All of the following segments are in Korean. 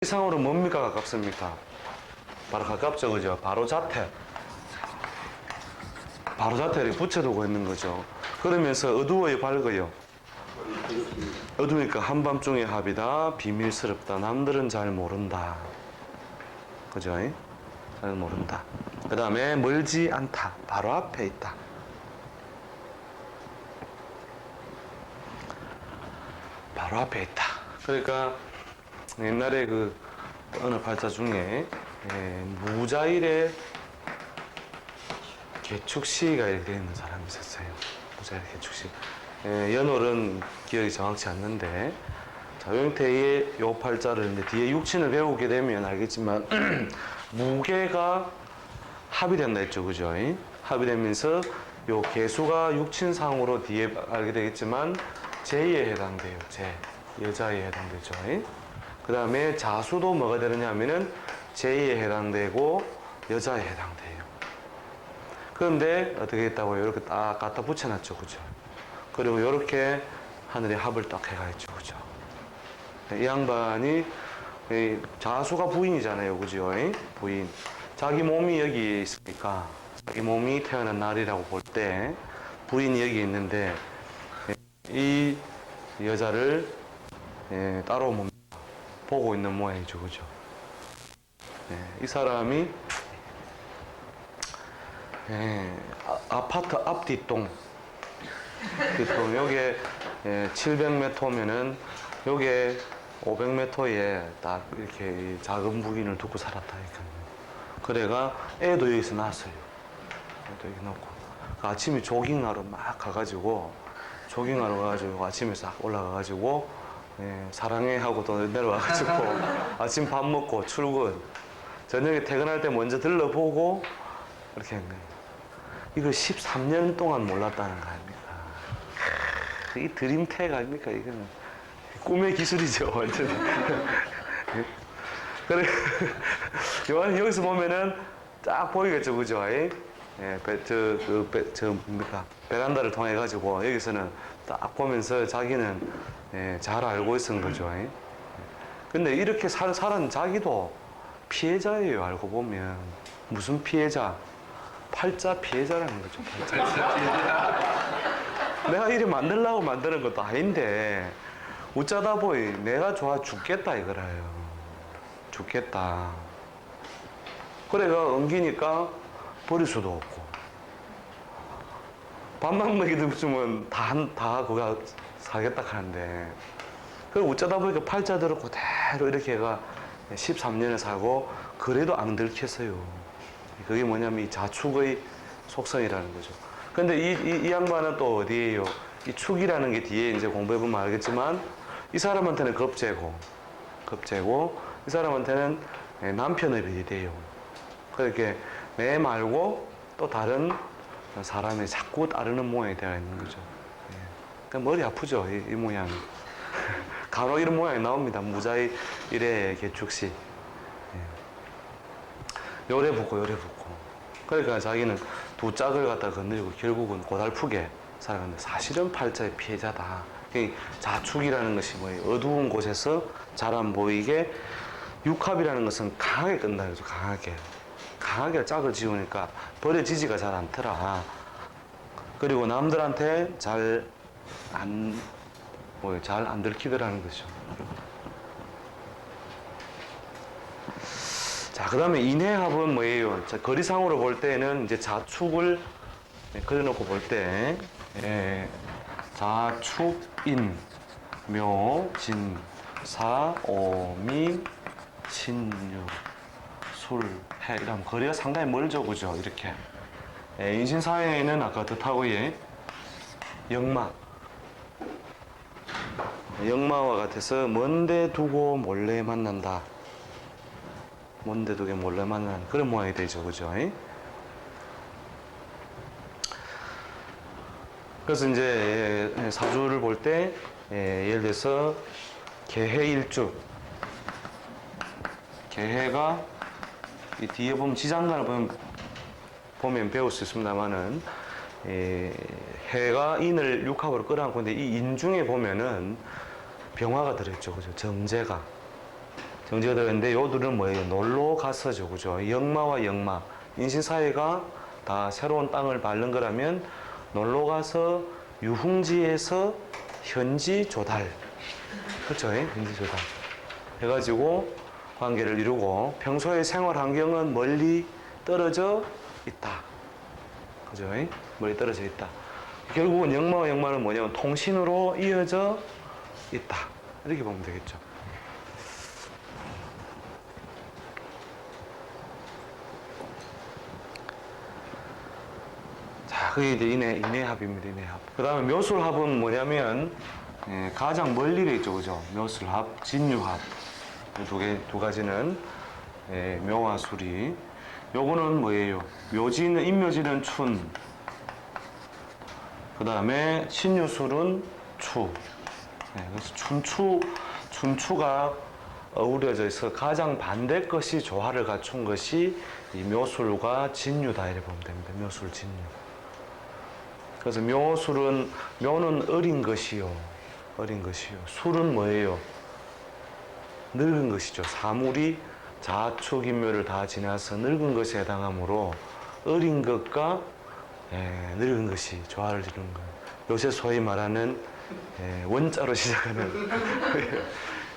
이상으로 뭡니까 가깝습니까? 바로 가깝죠, 그죠? 바로 자태. 바로 자태를 붙여두고 있는 거죠. 그러면서 어두워요, 밝아요? 어두우니까 한밤중의 합이다, 비밀스럽다, 남들은 잘 모른다. 그죠? 잘 모른다. 그 다음에 멀지 않다, 바로 앞에 있다. 바로 앞에 있다. 그러니까 옛날에 그 어느 팔자 중에 무자일의 개축시가 이렇게 되어 있는 사람이 있었어요. 무자일 개축시. 연월은 기억이 정확치 않는데, 자용태의 요 팔자를 이제 뒤에 육친을 배우게 되면 알겠지만 무게가 합이 된다 했죠, 그죠? 합이 되면서 요 개수가 육친상으로 뒤에 알게 되겠지만 제에 해당돼요. 제 여자에 해당되죠. 그 다음에 자수도 뭐가 되느냐 하면은 제에 해당되고 여자에 해당돼요. 그런데 어떻게 했다고요? 이렇게 딱 갖다 붙여놨죠, 그죠? 그리고 이렇게 하늘에 합을 딱 해가 있죠, 그죠? 이 양반이 자수가 부인이잖아요, 그죠? 부인. 자기 몸이 여기 있으니까 자기 몸이 태어난 날이라고 볼 때 부인이 여기 있는데 이 여자를 따로 보고 있는 모양이죠, 그죠? 이 사람이 아파트 앞뒷동 요게 700m면은 요게 500m에 딱 이렇게 작은 부인을 두고 살았다니까요. 그래가 애도 여기서 낳았어요. 애도 여기 낳고 아침에 조깅하러 막 가가지고 아침에 싹 올라가가지고 사랑해 하고 또 내려와가지고 아침 밥 먹고 출근, 저녁에 퇴근할 때 먼저 들러보고 이렇게 한 거예요. 이거 13년 동안 몰랐다는 거 아닙니까? 이 드림텍 아닙니까? 이거는 꿈의 기술이죠, 완전히. 그래, 여기서 보면은 딱 보이겠죠, 그죠? 뭡니까? 베란다를 통해가지고 여기서는 딱 보면서 자기는 잘 알고 있었던 거죠. 근데 이렇게 살은 자기도 피해자예요, 알고 보면. 무슨 피해자? 팔자 피해자라는 거죠, 팔자. 내가 이리 만들려고 만드는 것도 아닌데, 어쩌다 보니 내가 좋아 죽겠다 이거라요. 죽겠다. 그래가 엉기니까 버릴 수도 없고. 밥만 먹이면 다 그거 사겠다 하는데, 그리고 어쩌다 보니까 팔자 들어 그대로 이렇게 가 13년을 살고, 그래도 안 들켰어요. 그게 뭐냐면 이 자축의 속성이라는 거죠. 근데 이 양반은 또 어디에요? 이 축이라는 게 뒤에 이제 공부해보면 알겠지만, 이 사람한테는 겁재고, 이 사람한테는 남편의 별이 돼요. 그렇게 내 말고 또 다른 사람이 자꾸 따르는 모양이 되어 있는 거죠. 그러니까 머리 아프죠, 이 모양이. 간혹 이런 모양이 나옵니다. 무자의 일의 개축시. 요래 붙고. 그러니까 자기는 두 짝을 갖다 건드리고 결국은 고달프게 살아갔는데, 사실은 팔자의 피해자다. 자축이라는 것이 뭐예요? 어두운 곳에서 잘 안 보이게, 육합이라는 것은 강하게 끈다 그러죠. 강하게 짝을 지우니까 버려지지가 잘 않더라. 그리고 남들한테 잘 안 들키더라는 거죠. 자, 그 다음에 인해합은 뭐예요? 자, 거리상으로 볼 때는 이제 자축을 그려놓고 볼 때, 자축인, 묘, 진, 사, 오미, 신유, 술, 해. 이러면 거리가 상당히 멀죠, 그죠? 이렇게. 인신사회에는 아까 뜻하고의 역마와 같아서 먼데 두고 몰래 만난다. 먼데 두고 몰래 만나는 그런 모양이 되죠, 그죠? 그래서 이제 사주를 볼 때, 예를 들어서 개해일주, 개해가 이 뒤에 보면 지장간을 보면 배울 수 있습니다만은, 해가 인을 육합으로 끌어안고 있는데, 이 인 중에 보면은 병화가 들어있죠, 그죠? 정제가 영지가 들어있는데 요들은 뭐예요? 놀러 가서죠. 그죠? 역마와 역마. 인신사회가 다 새로운 땅을 밟는 거라면 놀러 가서 유흥지에서 현지 조달. 그렇죠? 현지 조달. 해가지고 관계를 이루고 평소의 생활 환경은 멀리 떨어져 있다. 그죠? 멀리 떨어져 있다. 결국은 역마와 역마는 뭐냐면 통신으로 이어져 있다. 이렇게 보면 되겠죠. 자, 그게 이제 인해합입니다. 인해합. 그 다음에 묘술합은 뭐냐면 가장 멀리 돼 있죠. 그죠? 묘술합, 진유합. 두 가지는 묘와 수리. 요거는 뭐예요? 묘지는, 인묘지는 춘. 그 다음에 신유술은 추. 그래서 춘추가 어우러져 있어 가장 반대 것이 조화를 갖춘 것이 이 묘술과 진유다 이렇게 보면 됩니다. 묘술, 진유. 그래서 묘는 어린 것이요. 어린 것이요. 술은 뭐예요? 늙은 것이죠. 사물이 자축인묘를 다 지나서 늙은 것에 해당하므로 어린 것과 늙은 것이 조화를 이루는 거예요. 요새 소위 말하는 원자로 시작하는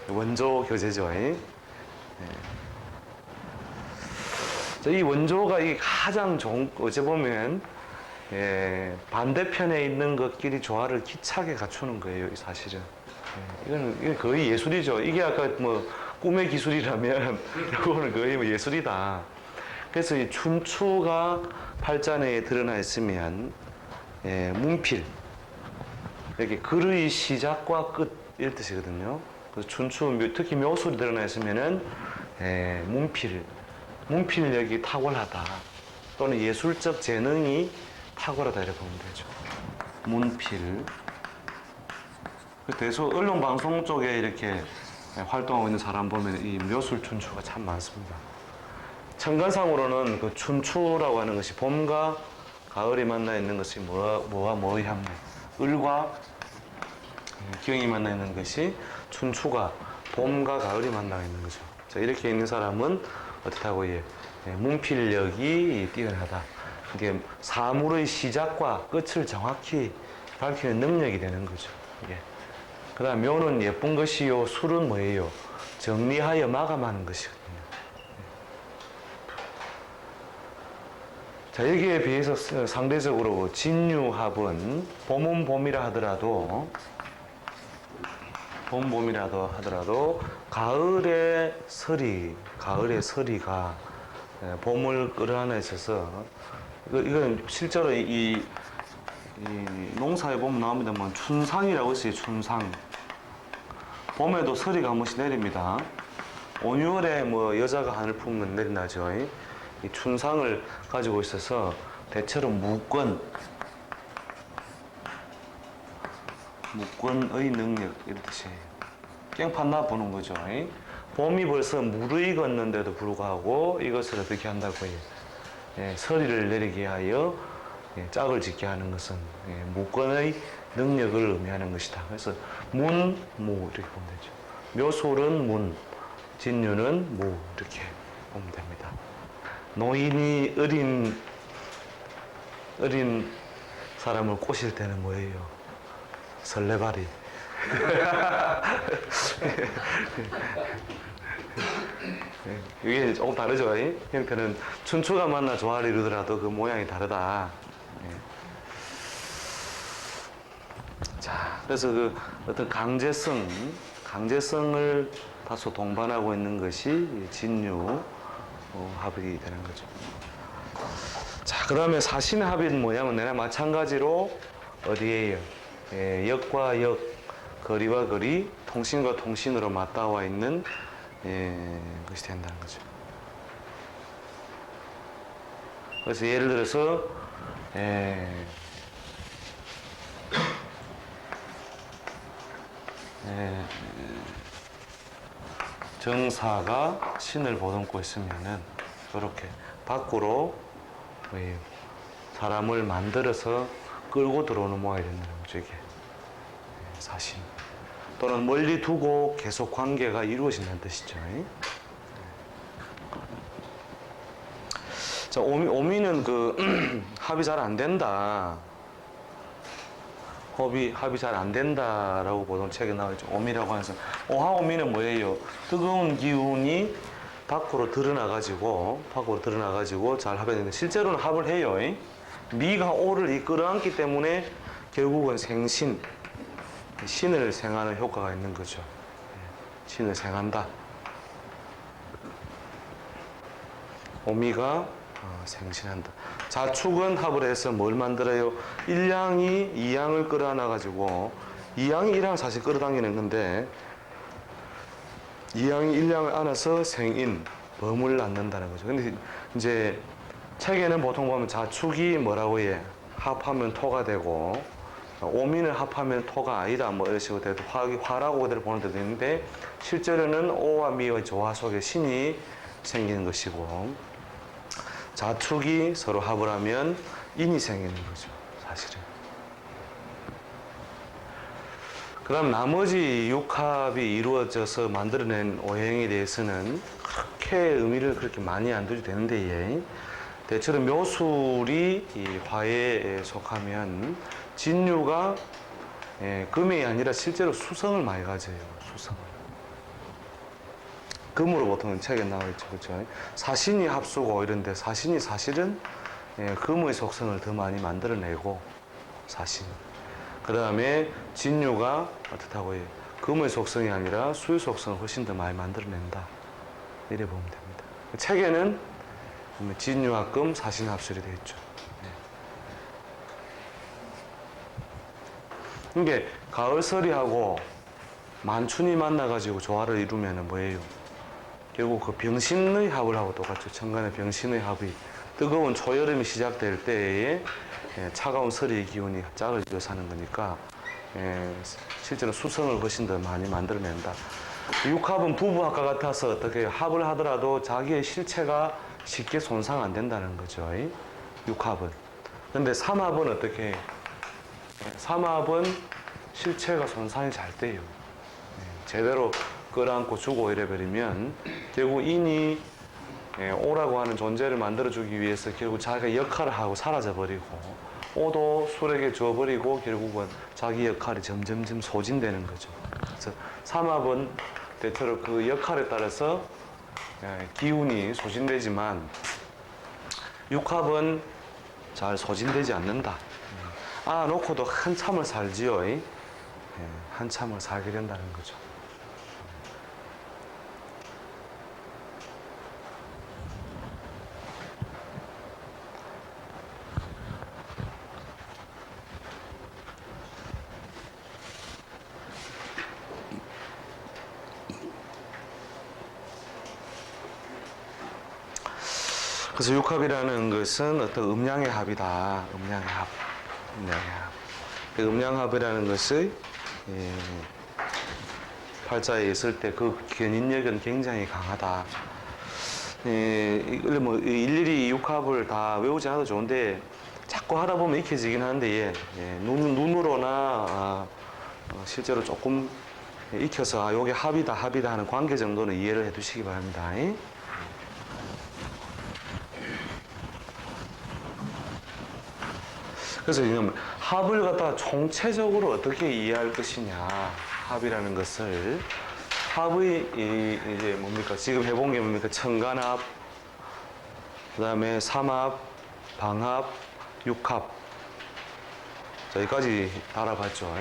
원조 교제죠. 이 원조가 가장 좋은, 어째 보면 반대편에 있는 것끼리 조화를 기차게 갖추는 거예요. 사실은 이게 거의 예술이죠. 이게 아까 뭐 꿈의 기술이라면 이거는 거의 뭐 예술이다. 그래서 이 춘추가 팔자내에 드러나 있으면 문필, 이렇게 글의 시작과 끝 이런 뜻이거든요. 그래서 춘추, 특히 묘술이 드러나 있으면은 문필력이 탁월하다, 또는 예술적 재능이 탁월하다 이렇게 보면 되죠. 문필. 대소 언론 방송 쪽에 이렇게 활동하고 있는 사람 보면 이 묘술 춘추가 참 많습니다. 천간상으로는 그 춘추라고 하는 것이 봄과 가을이 만나 있는 것이 뭐와 뭐의 합력, 을과 기형이 만나 있는 것이 춘추가 봄과 가을이 만나 있는 거죠. 자, 이렇게 있는 사람은 어떻다고 문필력이 뛰어나다. 이게 사물의 시작과 끝을 정확히 밝히는 능력이 되는 거죠. 그 다음 묘는 예쁜 것이요, 술은 뭐예요? 정리하여 마감하는 것이거든요. 자, 여기에 비해서 상대적으로 진유합은 봄은 봄이라 하더라도 가을의 서리가 봄을 끌어안아 있어서 이건 실제로 이 농사에 보면 나옵니다만 춘상이라고 있어요. 춘상. 봄에도 서리가 한 번씩 내립니다. 5, 6월에 뭐 여자가 하늘 품으면 내리나죠. 이 춘상을 가지고 있어서 대체로 무권의 능력 이런 뜻이에요. 깽판나 보는 거죠. 봄이 벌써 무르익었는데도 불구하고 이것을 어떻게 한다고 해요? 서리를 내리게 하여 짝을 짓게 하는 것은 무권의 능력을 의미하는 것이다. 그래서 문, 무 이렇게 보면 되죠. 묘술은 문, 진유는 무 이렇게 보면 됩니다. 노인이 어린 사람을 꼬실 때는 뭐예요? 설레발이. 이게 조금 다르죠. 형태는 춘추가 만나 조화를 이루더라도 그 모양이 다르다. 자, 그래서 그 어떤 강제성을 다소 동반하고 있는 것이 진유 합이 되는 거죠. 자, 그다음에 사신합은 뭐냐면 내가 마찬가지로 어디에요? 역과 역, 거리와 거리, 통신과 통신으로 맞닿아 있는 것이 된다는 거죠. 그래서 예를 들어서 정사가 신을 보듬고 있으면은 이렇게 밖으로 사람을 만들어서 끌고 들어오는 모양이 된다는 거죠. 이게 사신. 또는 멀리 두고 계속 관계가 이루어진다는 뜻이죠. 자, 오미는 그 합이 잘 안 된다. 합이 잘 안 된다라고 보통 책에 나와있죠. 오미라고 하면서 오하오미는 뭐예요? 뜨거운 기운이 밖으로 드러나가지고 잘 합이 되는데 실제로는 합을 해요. 미가 오를 끌어안기 때문에 결국은 신을 생하는 효과가 있는 거죠. 신을 생한다. 오미가 생신한다. 자축은 합을 해서 뭘 만들어요? 일양이 이양을 끌어안아 가지고 이양이 일양을 사실 끌어당기는 건데 이양이 일양을 안아서 생인 범을 낳는다는 거죠. 근데 이제 책에는 보통 보면 자축이 뭐라고 해? 합하면 토가 되고 오미는 합하면 토가 아니다 뭐 이런 식으로 돼도 화라고 그대로 보는 데도 있는데 실제로는 오와 미의 조화 속에 신이 생기는 것이고 자축이 서로 합을 하면 인이 생기는 거죠, 사실은. 그럼 나머지 육합이 이루어져서 만들어낸 오행에 대해서는 그렇게 의미를 그렇게 많이 안 둬도 되는데, 대체로 묘술이 이 화에 속하면 진유가 금이 아니라 실제로 수성을 많이 가져요, 수성을. 금으로 보통 책에 나와 있죠, 그렇죠? 사신이 합수고 이런데 사신이 사실은 금의 속성을 더 많이 만들어내고 사신. 그 다음에 진유가 어떻다고 해요? 금의 속성이 아니라 수의 속성을 훨씬 더 많이 만들어낸다. 이래 보면 됩니다. 책에는 진유와 금, 사신 합술이 되어 있죠. 이게 가을설이하고 만춘이 만나가지고 조화를 이루면 뭐예요? 결국 그 병신의 합을 하고 똑같죠. 천간의 병신의 합이 뜨거운 초여름이 시작될 때에 차가운 설의 기운이 짝을 지어서 하는 거니까 실제로 수성을 훨씬 더 많이 만들어낸다. 육합은 부부합과 같아서 어떻게 합을 하더라도 자기의 실체가 쉽게 손상 안 된다는 거죠. 육합은. 근데 삼합은 어떻게 해요? 삼합은 실체가 손상이 잘 돼요. 제대로 끌어안고 주고 이래버리면 결국 인이 오라고 하는 존재를 만들어주기 위해서 결국 자기가 역할을 하고 사라져버리고 오도 술에게 줘버리고 결국은 자기 역할이 점점점 소진되는 거죠. 그래서 삼합은 대체로 그 역할에 따라서 기운이 소진되지만 육합은 잘 소진되지 않는다. 놓고도 한참을 살지요. 한참을 살게 된다는 거죠. 그래서 육합이라는 것은 어떤 음양의 합이다. 음양의 합. 그 음양합이라는 것이 팔자에 있을 때 그 견인력은 굉장히 강하다. 이걸 뭐 일일이 육합을 다 외우지 않아도 좋은데 자꾸 하다 보면 익혀지긴 하는데 눈으로나 실제로 조금 익혀서 요게 합이다 하는 관계 정도는 이해를 해 두시기 바랍니다. 그래서 합을 갖다가 총체적으로 어떻게 이해할 것이냐, 합이라는 것을 합의 이제 뭡니까? 지금 해본 게 뭡니까? 천간합, 그다음에 삼합, 방합, 육합. 자, 여기까지 알아봤죠.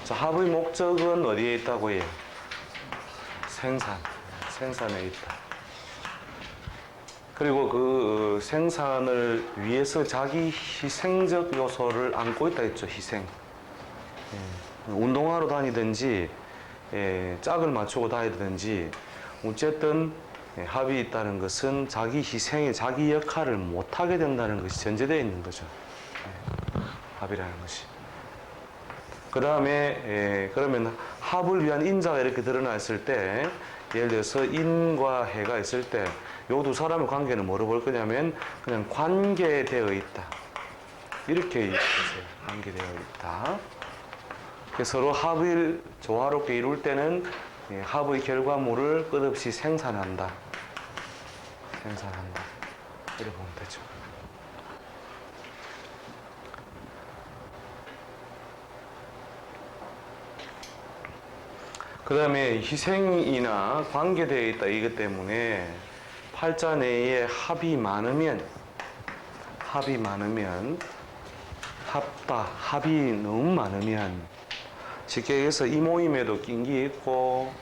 자, 합의 목적은 어디에 있다고 해요? 생산에 있다. 그리고 그 생산을 위해서 자기 희생적 요소를 안고 있다 했죠. 희생. 운동하러 다니든지 짝을 맞추고 다니든지 어쨌든 합이 있다는 것은 자기 희생에 자기 역할을 못하게 된다는 것이 전제되어 있는 거죠. 합이라는 것이. 그 다음에 그러면 합을 위한 인자가 이렇게 드러났을 때 예를 들어서 인과 해가 있을 때 요 두 사람의 관계는 뭐로 볼 거냐면 그냥 관계되어 있다. 이렇게 얘기했어요. 관계되어 있다. 서로 합을 조화롭게 이룰 때는 합의 결과물을 끝없이 생산한다. 이렇게 보면 되죠. 그 다음에 희생이나 관계되어 있다. 이것 때문에 팔자 내에 합이 많으면 합이 너무 많으면 쉽게 얘기해서 이 모임에도 낀기 있고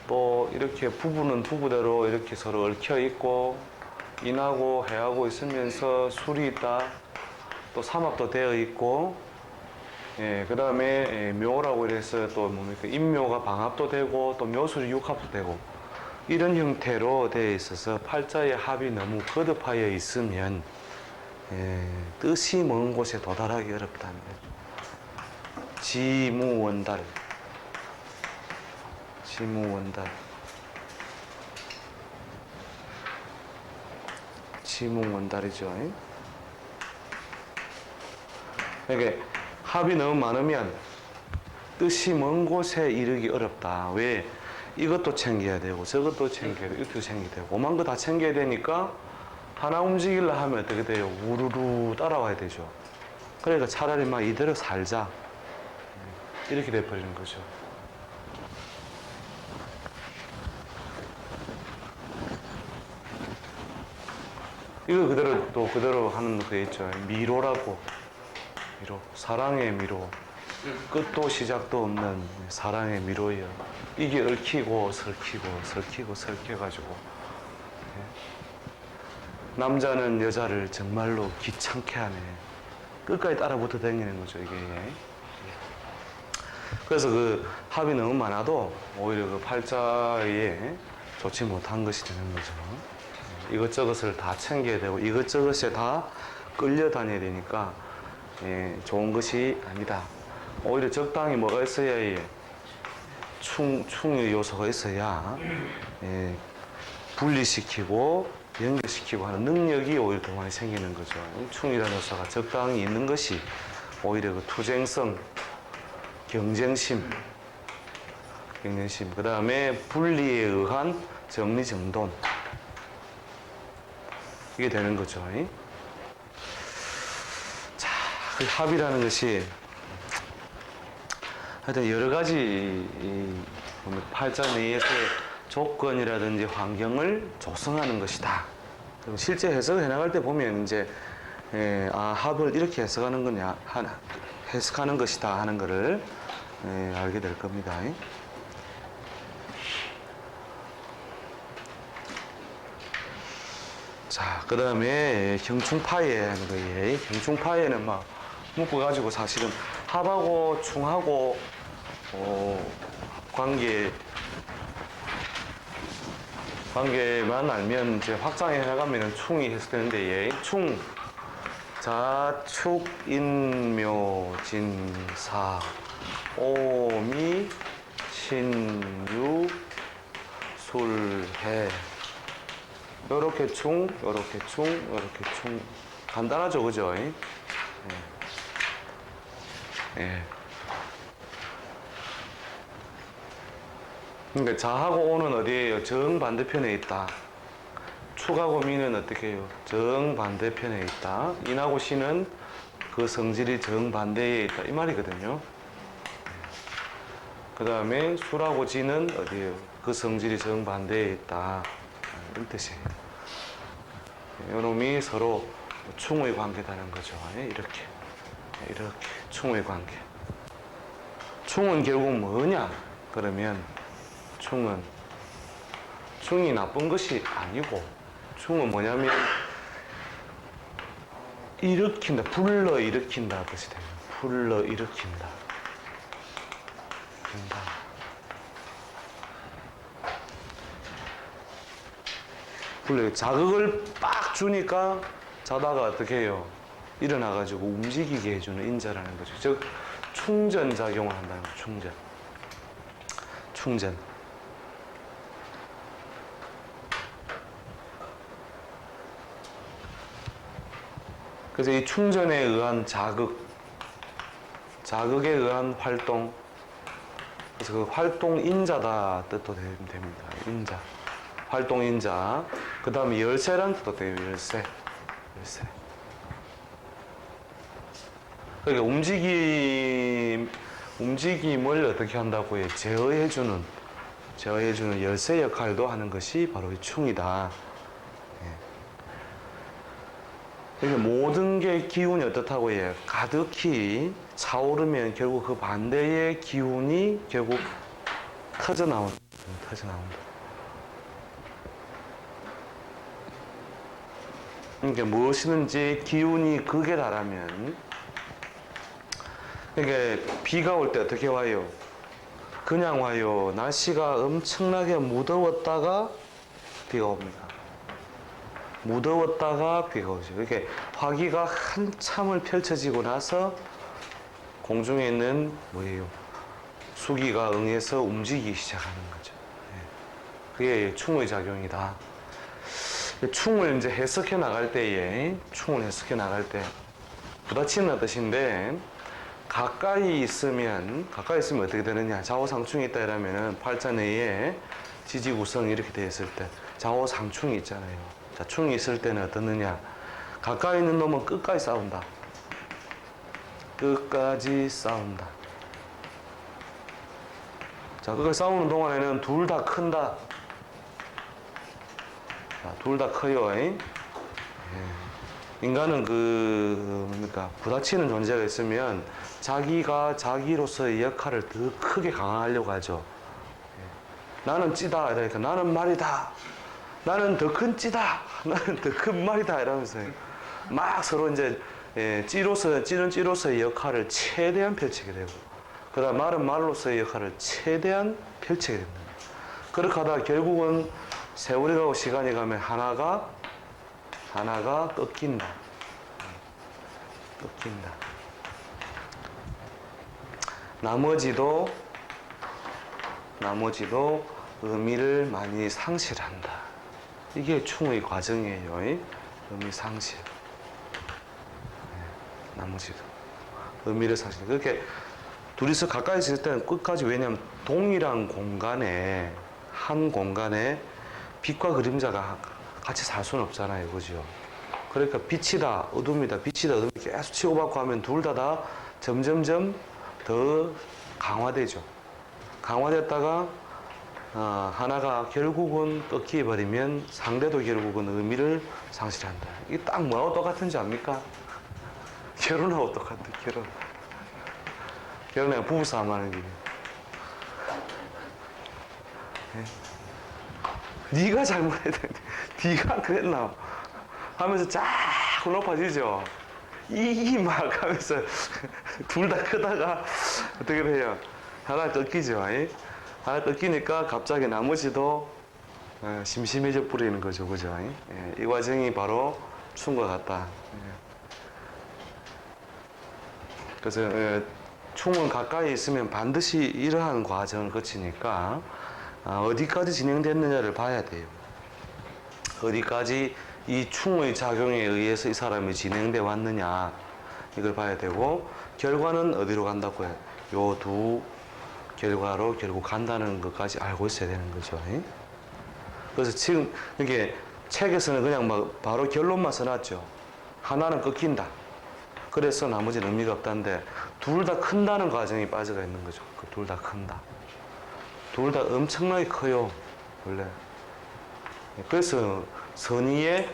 또 이렇게 부부는 부부대로 이렇게 서로 얽혀 있고 인하고 해하고 있으면서 술이 있다. 또 삼합도 되어 있고 그 다음에 묘라고 이래서 또 뭡니까 인묘가 방합도 되고 또 묘술이 육합도 되고 이런 형태로 되어 있어서 팔자의 합이 너무 거듭하여 있으면 뜻이 먼 곳에 도달하기 어렵다는 거죠. 지무원달 지무원달이죠. 그러니까 합이 너무 많으면 뜻이 먼 곳에 이르기 어렵다. 왜? 이것도 챙겨야 되고 저것도 챙겨야 되고 이것도 챙겨야 되고 오만 거 다 챙겨야 되니까 하나 움직이려 하면 어떻게 돼요? 우르르 따라와야 되죠. 그러니까 차라리 막 이대로 살자. 이렇게 돼버리는 거죠. 이거 그대로 또 그대로 하는 거 있죠. 미로라고. 미로. 사랑의 미로. 끝도 시작도 없는 사랑의 미로예요. 이게 얽히고 설키고 남자는 여자를 정말로 귀찮게 하네. 끝까지 따라붙어 다니는 거죠, 이게. 그래서 그 합이 너무 많아도 오히려 그 팔자에 좋지 못한 것이 되는 거죠. 이것저것을 다 챙겨야 되고 이것저것에 다 끌려다녀야 되니까 좋은 것이 아니다. 오히려 적당히 뭐가 있어야 충의 요소가 있어야 분리시키고 연결시키고 하는 능력이 오히려 더 많이 생기는 거죠. 충이라는 요소가 적당히 있는 것이 오히려 그 투쟁성, 경쟁심, 그 다음에 분리에 의한 정리정돈 이게 되는 거죠. 자, 그 합이라는 것이 하여튼 여러 가지 팔자 내에서의 조건이라든지 환경을 조성하는 것이다. 그리고 실제 해석을 해나갈 때 보면 이제 합을 이렇게 해석하는 거냐, 해석하는 것이다 하는 것을 알게 될 겁니다. 자, 그 다음에 경충파예 하는 거예요. 경충파예는 막 묶어가지고 사실은 합하고 충하고 관계만 알면 이제 확장해 나가면 충이 해석되는데 충 자축 인묘 진사 오미 신유 술해 요렇게 충 간단하죠, 그죠? 그러니까 자하고 오는 어디에요? 정반대편에 있다. 축하고 미는 어떻게 해요? 정반대편에 있다. 인하고 시는 그 성질이 정반대에 있다. 이 말이거든요. 그 다음에 술하고 지는 어디에요? 그 성질이 정반대에 있다. 이런 뜻이에요. 이놈이 서로 충의 관계다는 거죠. 이렇게 충의 관계. 충은 결국 뭐냐? 그러면 충이 나쁜 것이 아니고 충은 뭐냐면 일으킨다, 불러일으킨다 뜻이 돼요. 불러일으킨다. 자극을 빡 주니까 자다가 어떻게 해요? 일어나가지고 움직이게 해주는 인자라는 거죠. 즉 충전 작용을 한다는 거죠. 충전. 그래서 이 충전에 의한 자극에 의한 활동, 그래서 그 활동인자다 뜻도 됩니다. 인자. 활동인자. 그 다음에 열쇠라는 뜻도 돼요. 열쇠. 열쇠. 그러니까 움직임을 어떻게 한다고 해요? 제어해주는 열쇠 역할도 하는 것이 바로 이 충이다. 그러니까 모든 게 기운이 어떻다고 해요? 가득히 차오르면 결국 그 반대의 기운이 결국 터져나온다. 그러니까 무엇이든지 기운이 극에 달하면, 그러니까 비가 올 때 어떻게 와요? 그냥 와요. 날씨가 엄청나게 무더웠다가 비가 옵니다. 무더웠다가 비가 오죠. 이렇게 화기가 한참을 펼쳐지고 나서 공중에 있는 뭐예요? 수기가 응해서 움직이기 시작하는 거죠. 그게 충의 작용이다. 충을 이제 해석해 나갈 때에, 부딪히는 뜻인데, 가까이 있으면 어떻게 되느냐? 좌우상충이 있다 이러면은 팔자 내에 지지구성 이렇게 되어 있을 때 좌우상충이 있잖아요. 자, 충이 있을 때는 어떻느냐? 가까이 있는 놈은 끝까지 싸운다. 끝까지 싸운다. 자, 끝까지 싸우는 동안에는 둘 다 큰다. 자, 둘 다 커요. 인간은 뭡니까? 부딪히는 존재가 있으면 자기가 자기로서의 역할을 더 크게 강화하려고 하죠. 나는 찌다. 이러니까 나는 말이다. 나는 더 큰 찌다. 나는 더 큰 말이다. 이러면서 막 서로 이제 찌는 찌로서의 역할을 최대한 펼치게 되고, 그다음 말은 말로서의 역할을 최대한 펼치게 됩니다. 그렇게 하다가 결국은 세월이 가고 시간이 가면 하나가 꺾인다. 나머지도 의미를 많이 상실한다. 이게 충의 과정이에요. 의미 상실. 나머지도 의미를 상실. 그렇게 둘이서 가까이 있을 때는 끝까지, 왜냐하면 동일한 공간에, 한 공간에 빛과 그림자가 같이 살 수는 없잖아요. 그죠? 그러니까 빛이다, 어둠이다, 빛이다, 어둠이 계속 치고받고 하면 둘 다 점점점 더 강화되죠. 강화됐다가 하나가 결국은 꺾여버리면 상대도 결국은 의미를 상실한다. 이게 딱 뭐하고 똑같은지 압니까? 결혼하고 똑같아. 결혼하고 부부싸움 하는 게. 네가 잘못했는데 네가 그랬나 하면서 자꾸 높아지죠. 이 막 하면서 둘 다 크다가 어떻게 해요? 하나 꺾이죠. 하나 꺾이니까 갑자기 나머지도 심심해져 버리는 거죠. 그죠? 이 과정이 바로 충과 같다. 그래서 충은 가까이 있으면 반드시 이러한 과정을 거치니까 어디까지 진행됐느냐를 봐야 돼요. 어디까지 이 충의 작용에 의해서 이 사람이 진행돼 왔느냐, 이걸 봐야 되고, 결과는 어디로 간다고 해요? 요 두 결과로 결국 간다는 것까지 알고 있어야 되는 거죠. 그래서 지금 이게 책에서는 그냥 막 바로 결론만 써놨죠. 하나는 꺾인다. 그래서 나머지는 의미가 없다는데, 둘 다 큰다는 과정이 빠져가 있는 거죠. 둘 다 큰다. 둘 다 엄청나게 커요, 원래. 그래서 선의의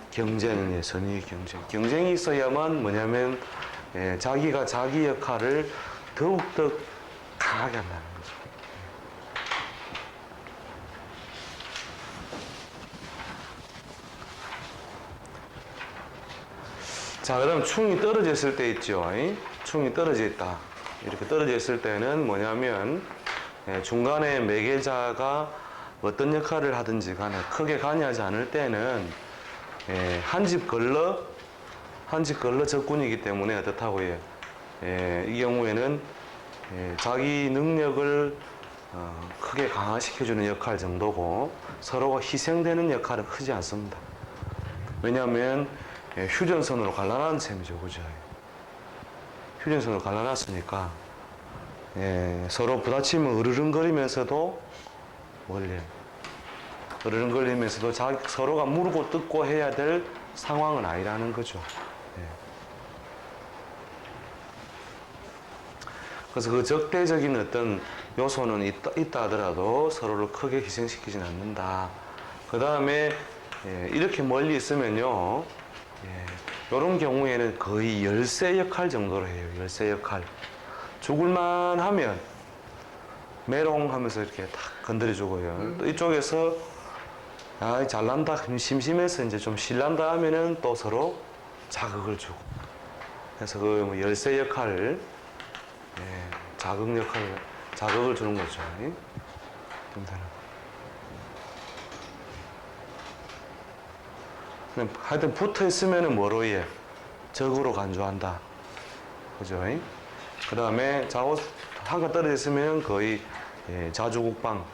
경쟁이에요. 선의의 경쟁. 경쟁이 있어야만 뭐냐면 자기가 자기 역할을 더욱더 강하게 한다는 거죠. 자, 그다음 충이 떨어져 있을 때 있죠. 충이 떨어져 있다. 이렇게 떨어져 있을 때는 뭐냐면 중간에 매개자가 어떤 역할을 하든지 간에 크게 관여하지 않을 때는 한 집 걸러 적군이기 때문에 어떻다고 해요? 이 경우에는 자기 능력을 크게 강화시켜주는 역할 정도고, 서로가 희생되는 역할은 크지 않습니다. 왜냐하면 휴전선으로 갈라놓은 셈이죠. 그죠? 휴전선으로 갈라놨으니까 서로 부딪히면 으르렁거리면서도 멀려요. 으르렁거리면서도 서로가 무르고 뜯고 해야 될 상황은 아니라는 거죠. 예. 그래서 그 적대적인 어떤 요소는 있다 하더라도 서로를 크게 희생시키진 않는다. 그 다음에 이렇게 멀리 있으면요, 이런 경우에는 거의 열쇠 역할 정도로 해요. 열쇠 역할. 죽을만 하면 메롱 하면서 이렇게 탁 건드려주고요. 또 이쪽에서 아, 잘난다, 심심해서 이제 좀 실난다 하면은 또 서로 자극을 주고. 그래서 그 뭐 열쇠 역할을, 자극 역할을, 자극을 주는 거죠. 하여튼 붙어 있으면은 뭐로 해? 적으로 간주한다. 그죠? 그 다음에 한가 떨어져 있으면 거의 자주국방.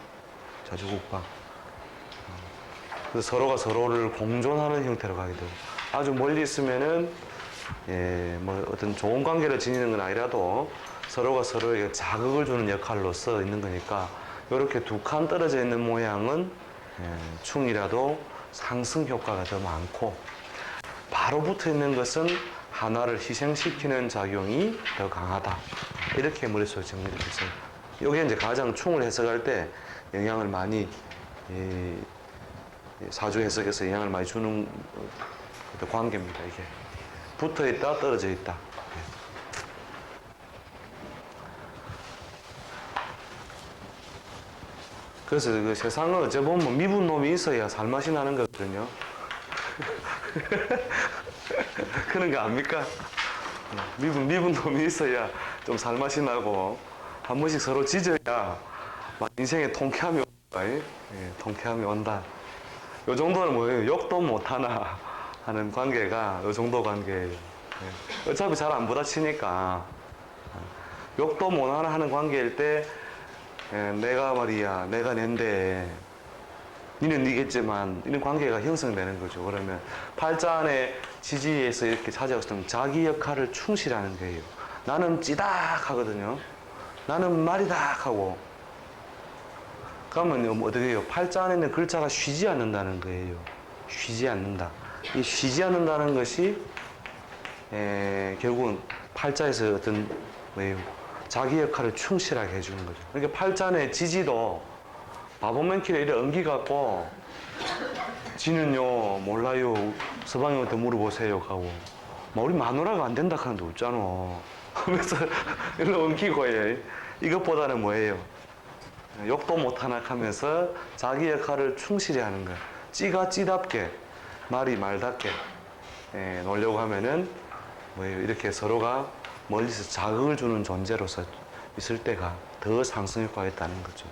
그래서 서로가 서로를 공존하는 형태로 가게 되고, 아주 멀리 있으면은 뭐 어떤 좋은 관계를 지니는 건 아니라도 서로가 서로에게 자극을 주는 역할로서 있는 거니까, 이렇게 두 칸 떨어져 있는 모양은 충이라도 상승 효과가 더 많고, 바로 붙어 있는 것은 하나를 희생시키는 작용이 더 강하다. 이렇게 머릿속에 정리되어 있어요. 이게 이제 가장 충을 해석할 때 영향을 많이, 사주 해석에서 영향을 많이 주는 관계입니다. 이게 붙어 있다, 떨어져 있다. 그래서 그 세상은 어째 보면 미분 놈이 있어야 살맛이 나는 거거든요. 그런 거 압니까? 미분 놈이 있어야 좀 살맛이 나고, 한 번씩 서로 짖어야 막 인생에 통쾌함이 온다. 통쾌함이 온다. 요 정도는 뭐예요? 욕도 못하나 하는 관계가 요 정도 관계예요. 어차피 잘 안 부딪히니까. 욕도 못하나 하는 관계일 때, 내가 말이야, 내가 낸데, 니는 니겠지만, 이런 관계가 형성되는 거죠. 그러면 팔자 안에 지지에서 이렇게 찾아왔으면 자기 역할을 충실하는 거예요. 나는 찌닥 하거든요. 나는 마리닥 하고. 그러면 어떻게 해요? 팔자 안에 있는 글자가 쉬지 않는다는 거예요. 쉬지 않는다. 이 쉬지 않는다는 것이, 결국은 팔자에서 어떤, 뭐예요? 자기 역할을 충실하게 해주는 거죠. 그러니까 팔자 안에 지지도 바보맨키를 이래 엉기 갖고, 지는요, 몰라요. 서방님한테 물어보세요. 하고. 우리 마누라가 안 된다 하는데 없잖아. 하면서 이렇게 엉키고 해. 이것보다는 뭐예요? 욕도 못하나 하면서 자기 역할을 충실히 하는 거야. 찌가 찌답게, 말이 말답게 놀려고 하면은 뭐예요? 이렇게 서로가 멀리서 자극을 주는 존재로서 있을 때가 더 상승 효과가 있다는 거죠.